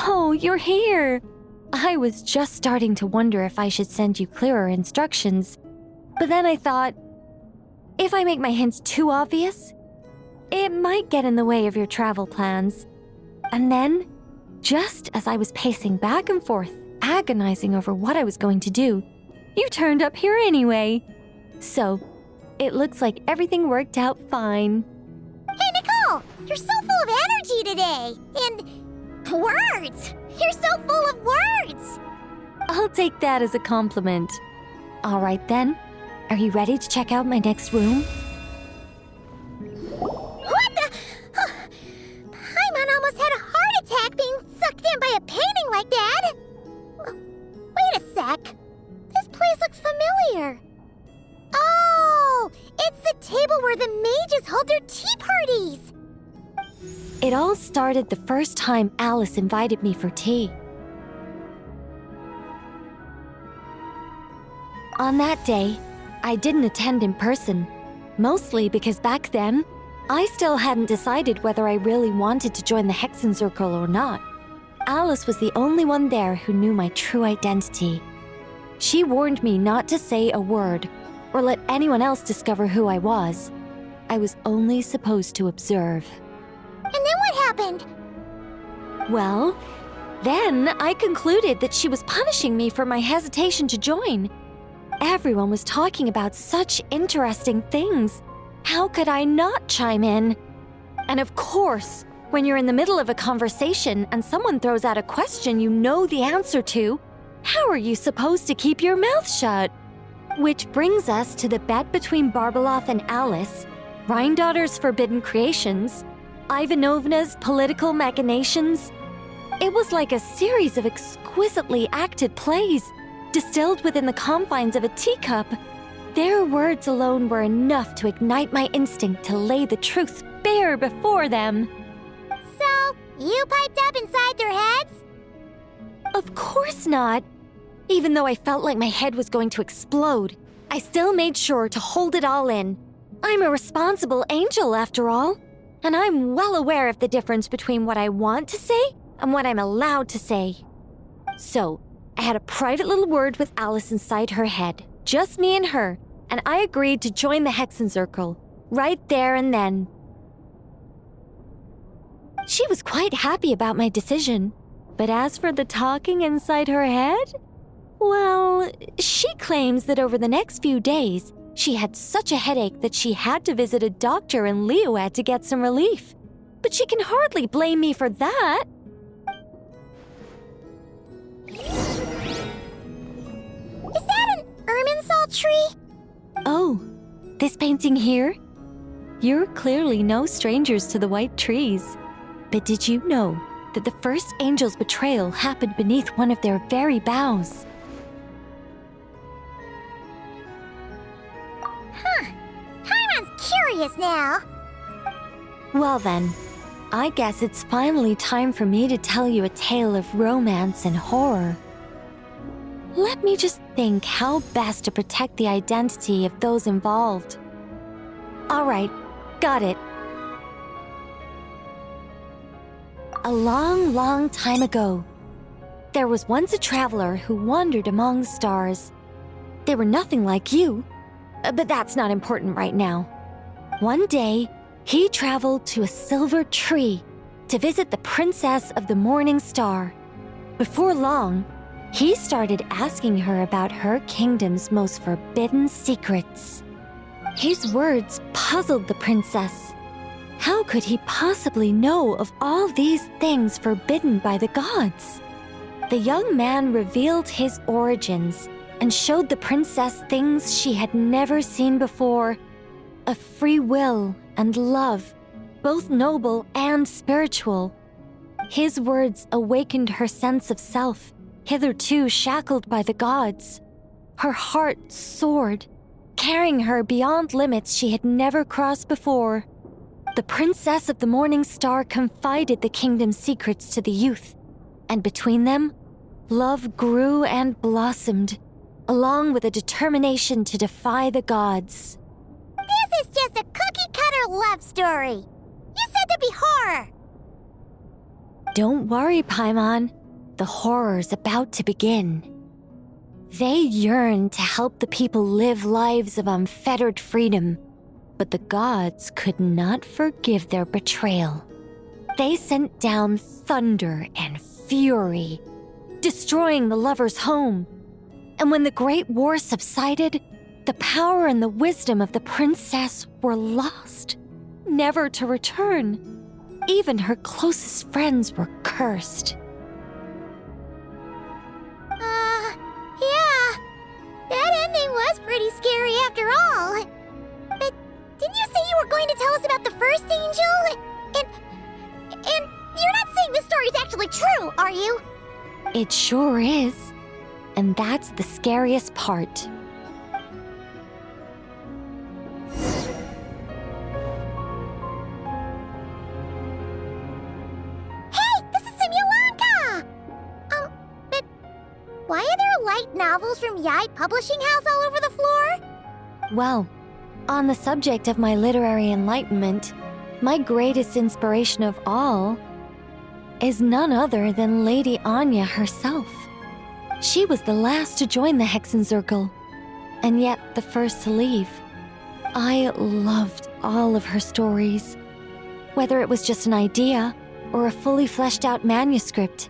Oh, you're here! I was just starting to wonder if I should send you clearer instructions. But then I thought, if I make my hints too obvious, it might get in the way of your travel plans. And then, just as I was pacing back and forth, agonizing over what I was going to do, you turned up here anyway. So, it looks like everything worked out fine. Hey, Nicole! You're so full of energy today! And words! You're so full of words! I'll take that as a compliment. All right then, are you ready to check out my next room? What the? Paimon almost had a heart attack being sucked in by a painting like that! Wait a sec. This place looks familiar. Oh! It's the table where the mages hold their tea parties! It all started the first time Alice invited me for tea. On that day, I didn't attend in person, mostly because back then, I still hadn't decided whether I really wanted to join the Hexen Circle or not. Alice was the only one there who knew my true identity. She warned me not to say a word or let anyone else discover who I was. I was only supposed to observe. And then what happened? Well, then I concluded that she was punishing me for my hesitation to join. Everyone was talking about such interesting things. How could I not chime in? And of course, when you're in the middle of a conversation and someone throws out a question you know the answer to, how are you supposed to keep your mouth shut? Which brings us to the bet between Barbeloth and Alice, Rhindaughter's forbidden creations, Ivanovna's political machinations. It was like a series of exquisitely acted plays, distilled within the confines of a teacup. Their words alone were enough to ignite my instinct to lay the truth bare before them. So, you piped up inside their heads? Of course not. Even though I felt like my head was going to explode, I still made sure to hold it all in. I'm a responsible angel, after all, and I'm well aware of the difference between what I want to say and what I'm allowed to say. So, I had a private little word with Alice inside her head, just me and her, and I agreed to join the Hexen Circle, right there and then. She was quite happy about my decision, but as for the talking inside her head, well, she claims that over the next few days, she had such a headache that she had to visit a doctor in Liyue to get some relief. But she can hardly blame me for that. Is that an Irminsul tree? Oh, this painting here? You're clearly no strangers to the white trees. But did you know that the first angel's betrayal happened beneath one of their very boughs? Paimon's curious now. Well then, I guess it's finally time for me to tell you a tale of romance and horror. Let me just think how best to protect the identity of those involved. All right, got it. A long, long time ago, there was once a traveler who wandered among the stars. They were nothing like you, but that's not important right now. One day, he traveled to a silver tree to visit the princess of the morning star. Before long, he started asking her about her kingdom's most forbidden secrets. His words puzzled the princess. How could he possibly know of all these things forbidden by the gods? The young man revealed his origins and showed the princess things she had never seen before. A free will and love, both noble and spiritual. His words awakened her sense of self, hitherto shackled by the gods. Her heart soared, carrying her beyond limits she had never crossed before. The princess of the morning star confided the kingdom's secrets to the youth, and between them, love grew and blossomed, along with a determination to defy the gods. This is just a cookie-cutter love story. You said there'd be horror. Don't worry, Paimon. The horror's about to begin. They yearn to help the people live lives of unfettered freedom, but the gods could not forgive their betrayal. They sent down thunder and fury, destroying the lover's home. And when the Great War subsided, the power and the wisdom of the princess were lost, never to return. Even her closest friends were cursed. Yeah. That ending was pretty scary after all. But didn't you say you were going to tell us about the first angel? And you're not saying this story is actually true, are you? It sure is. And that's the scariest part. Hey, this is Simulanka! But why are there light novels from Yai Publishing House all over the floor? Well, on the subject of my literary enlightenment, my greatest inspiration of all is none other than Lady Anya herself. She was the last to join the Hexenzirkel, and yet the first to leave. I loved all of her stories, whether it was just an idea or a fully fleshed out manuscript.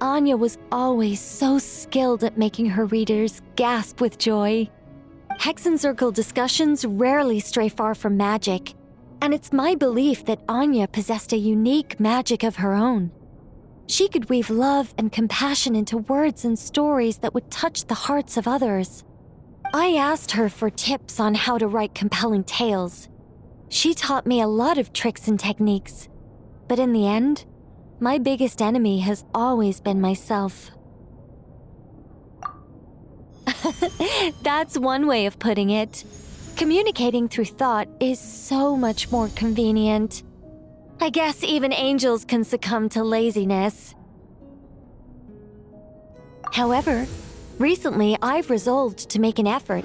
Anya was always so skilled at making her readers gasp with joy. Hexenzirkel discussions rarely stray far from magic, and it's my belief that Anya possessed a unique magic of her own. She could weave love and compassion into words and stories that would touch the hearts of others. I asked her for tips on how to write compelling tales. She taught me a lot of tricks and techniques, but in the end, my biggest enemy has always been myself. That's one way of putting it. Communicating through thought is so much more convenient. I guess even angels can succumb to laziness. However, recently I've resolved to make an effort,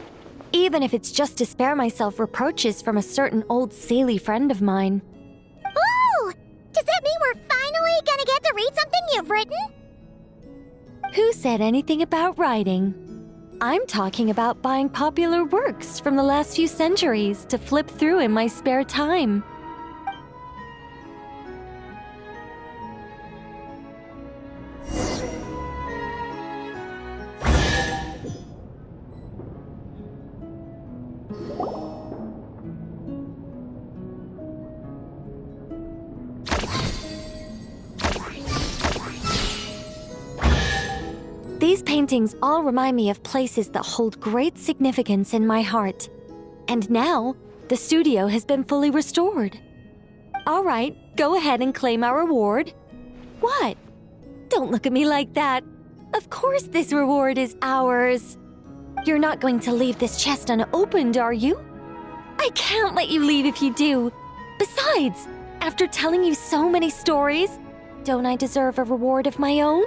even if it's just to spare myself reproaches from a certain old Seelie friend of mine. Ooh! Does that mean we're finally gonna get to read something you've written? Who said anything about writing? I'm talking about buying popular works from the last few centuries to flip through in my spare time. These paintings all remind me of places that hold great significance in my heart. And now, the studio has been fully restored. All right, go ahead and claim our reward. What? Don't look at me like that. Of course this reward is ours. You're not going to leave this chest unopened, are you? I can't let you leave if you do. Besides, after telling you so many stories, don't I deserve a reward of my own?